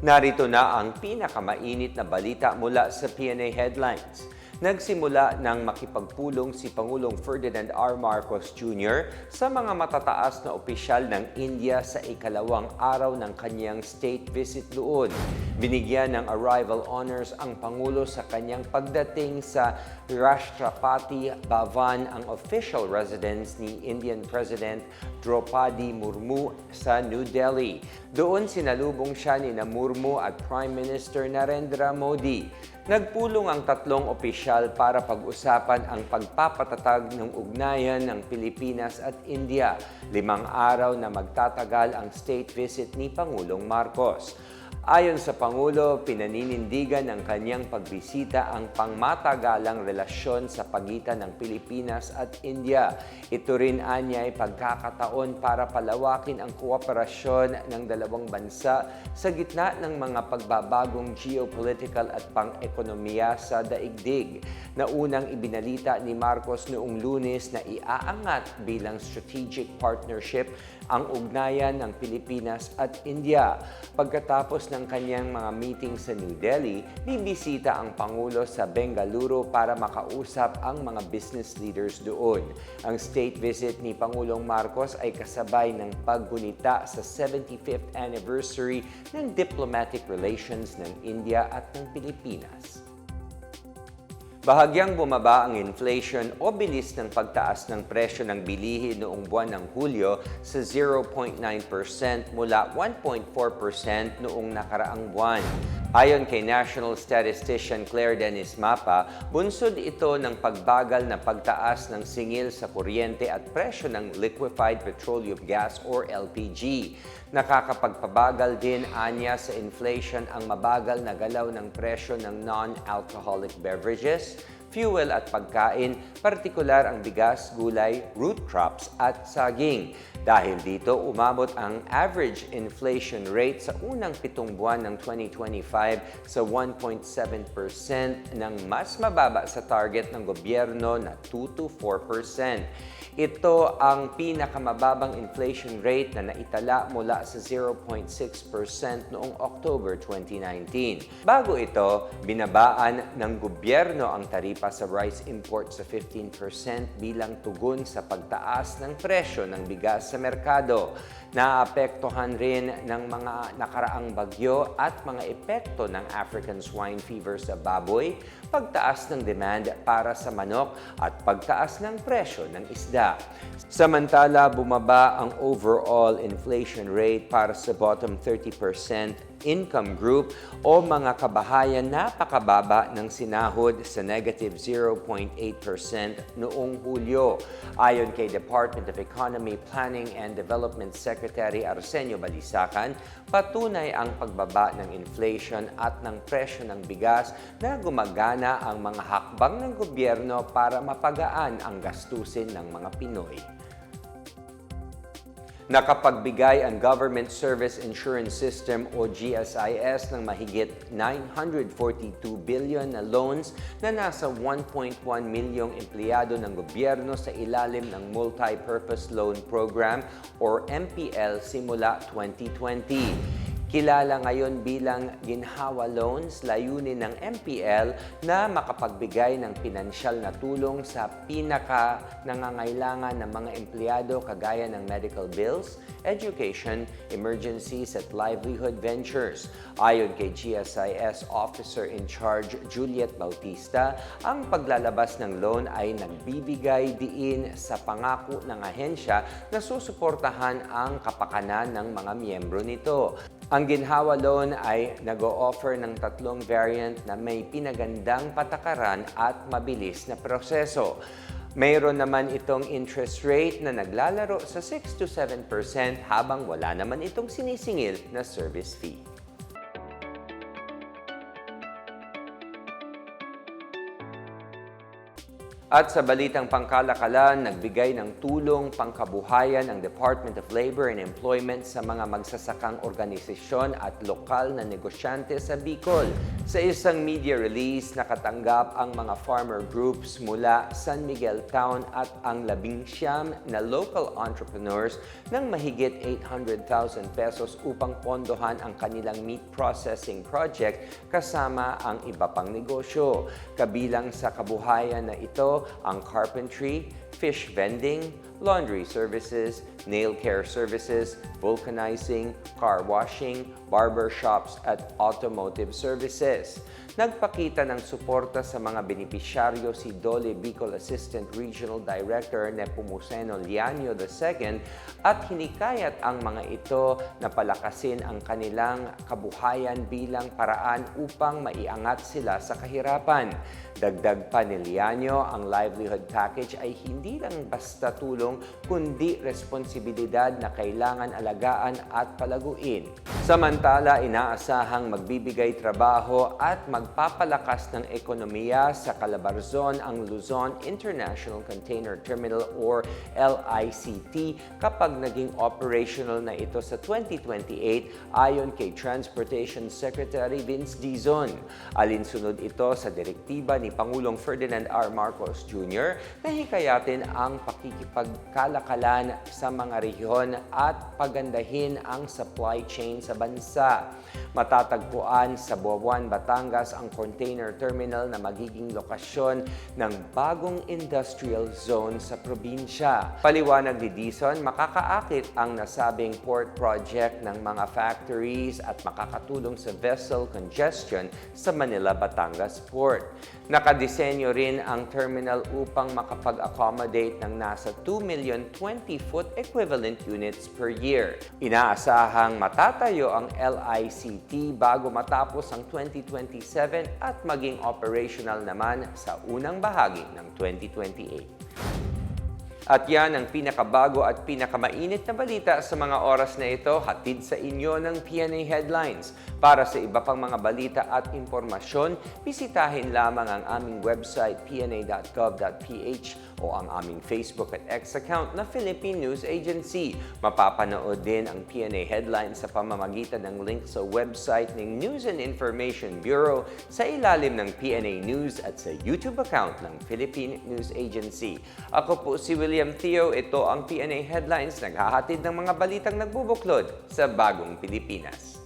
Narito na ang pinakamainit na balita mula sa PNA Headlines. Nagsimula ng makipagpulong si Pangulong Ferdinand R. Marcos Jr. sa mga matataas na opisyal ng India sa ikalawang araw ng kanyang state visit doon. Binigyan ng arrival honors ang Pangulo sa kanyang pagdating sa Rashtrapati Bhavan, ang official residence ni Indian President Draupadi Murmu sa New Delhi. Doon sinalubong siya ni Murmu at Prime Minister Narendra Modi. Nagpulong ang tatlong opisyal para pag-usapan ang pagpapatatag ng ugnayan ng Pilipinas at India. 5 araw na magtatagal ang state visit ni Pangulong Marcos. Ayon sa Pangulo, pinaninindigan ng kanyang pagbisita ang pangmatagalang relasyon sa pagitan ng Pilipinas at India. Ito rin anya ay pagkakataon para palawakin ang kooperasyon ng dalawang bansa sa gitna ng mga pagbabagong geopolitical at pang-ekonomiya sa daigdig, na unang ibinalita ni Marcos noong Lunes na iaangat bilang strategic partnership ang ugnayan ng Pilipinas at India. Pagkatapos ng kanyang mga meeting sa New Delhi, bibisita ang Pangulo sa Bengaluru para makausap ang mga business leaders doon. Ang state visit ni Pangulong Marcos ay kasabay ng paggunita sa 75th anniversary ng diplomatic relations ng India at ng Pilipinas. Bahagyang bumaba ang inflation o bilis ng pagtaas ng presyo ng bilihin noong buwan ng Hulyo sa 0.9% mula 1.4% noong nakaraang buwan. Ayon kay National Statistician Claire Dennis Mapa, bunsod ito ng pagbagal na pagtaas ng singil sa kuryente at presyo ng liquefied petroleum gas or LPG. Nakakapagpabagal din anya sa inflation ang mabagal na galaw ng presyo ng non-alcoholic beverages, fuel at pagkain, partikular ang bigas, gulay, root crops at saging. Dahil dito, umabot ang average inflation rate sa unang 7 buwan ng 2025 sa 1.7% ng mas mababa sa target ng gobyerno na 2 to 4%. Ito ang pinakamababang inflation rate na naitala mula sa 0.6% noong October 2019. Bago ito, binabaan ng gobyerno ang taripa sa rice import sa 15% bilang tugon sa pagtaas ng presyo ng bigas sa merkado. Naapektuhan rin ng mga nakaraang bagyo at mga epekto ng African swine fever sa baboy, pagtaas ng demand para sa manok at pagtaas ng presyo ng isda. Samantala, bumaba ang overall inflation rate para sa bottom 30% income group o mga kabahayan napakababa ng sinahod sa negative 0.8% noong Hulyo. Ayon kay Department of Economy, Planning and Development Secretary Arsenio Balisacan, patunay ang pagbaba ng inflation at ng presyo ng bigas na gumagana ang mga hakbang ng gobyerno para mapagaan ang gastusin ng mga Pinoy. Nakapagbigay ang Government Service Insurance System o GSIS ng mahigit 942 billion na loans na nasa 1.1 milyong empleyado ng gobyerno sa ilalim ng Multi-Purpose Loan Program or MPL simula 2020. Kilala ngayon bilang Ginhawa Loans, layunin ng MPL na makapagbigay ng pinansyal na tulong sa pinaka-nangangailangan ng mga empleyado kagaya ng medical bills, education, emergencies at livelihood ventures. Ayon kay GSIS Officer in Charge Juliet Bautista, ang paglalabas ng loan ay nagbibigay diin sa pangako ng ahensya na susuportahan ang kapakanan ng mga miyembro nito. Ang Ginhawa Loan ay nag-o-offer ng 3 variant na may pinagandang patakaran at mabilis na proseso. Mayroon naman itong interest rate na naglalaro sa 6 to 7% habang wala naman itong sinisingil na service fee. At sa balitang pangkalakalan, nagbigay ng tulong pangkabuhayan ang Department of Labor and Employment sa mga magsasakang organisasyon at lokal na negosyante sa Bicol. Sa isang media release, nakatanggap ang mga farmer groups mula San Miguel Town at ang 19 na local entrepreneurs ng mahigit 800,000 pesos upang pondohan ang kanilang meat processing project kasama ang iba pang negosyo. Kabilang sa kabuhayan na ito ang carpentry, fish vending, laundry services, nail care services, vulcanizing, car washing, barber shops at automotive services. Nagpakita ng suporta sa mga benepisyaryo si Dole Bicol Assistant Regional Director Nepomuceno Liaño II at hinikayat ang mga ito na palakasin ang kanilang kabuhayan bilang paraan upang maiangat sila sa kahirapan. Dagdag pa ni Liaño, ang livelihood package ay hindi lang basta tulong kundi responsibilidad na kailangan alagaan at palaguin. Samantala, inaasahang magbibigay trabaho at magpapalakas ng ekonomiya sa Calabarzon ang Luzon International Container Terminal or LICT kapag naging operational na ito sa 2028 ayon kay Transportation Secretary Vince Dizon. Alinsunod ito sa direktiba ni Pangulong Ferdinand R. Marcos Jr. na hikayatin ang pakikipagkalakalan sa mga rehiyon at pagandahin ang supply chain sa bansa. Matatagpuan sa Buabuan, Batangas ang container terminal na magiging lokasyon ng bagong industrial zone sa probinsya. Paliwanag ni Dizon, makakaakit ang nasabing port project ng mga factories at makakatulong sa vessel congestion sa Manila, Batangas Port. Nakadisenyo rin ang terminal upang makapag-accommodate ng nasa 2 million 20-foot equivalent units per year. Inaasahang matatayo ang LICT bago matapos ang 2027 at maging operational naman sa unang bahagi ng 2028. At yan ang pinakabago at pinakamainit na balita sa mga oras na ito, hatid sa inyo ng PNA Headlines. Para sa iba pang mga balita at impormasyon, bisitahin lamang ang aming website pna.gov.ph o ang aming Facebook at X account na Philippine News Agency. Mapapanood din ang PNA Headlines sa pamamagitan ng link sa website ng News and Information Bureau sa ilalim ng PNA News at sa YouTube account ng Philippine News Agency. Ako po si William Theo, ito ang PNA Headlines, naghahatid ng mga balitang nagbubuklod sa bagong Pilipinas.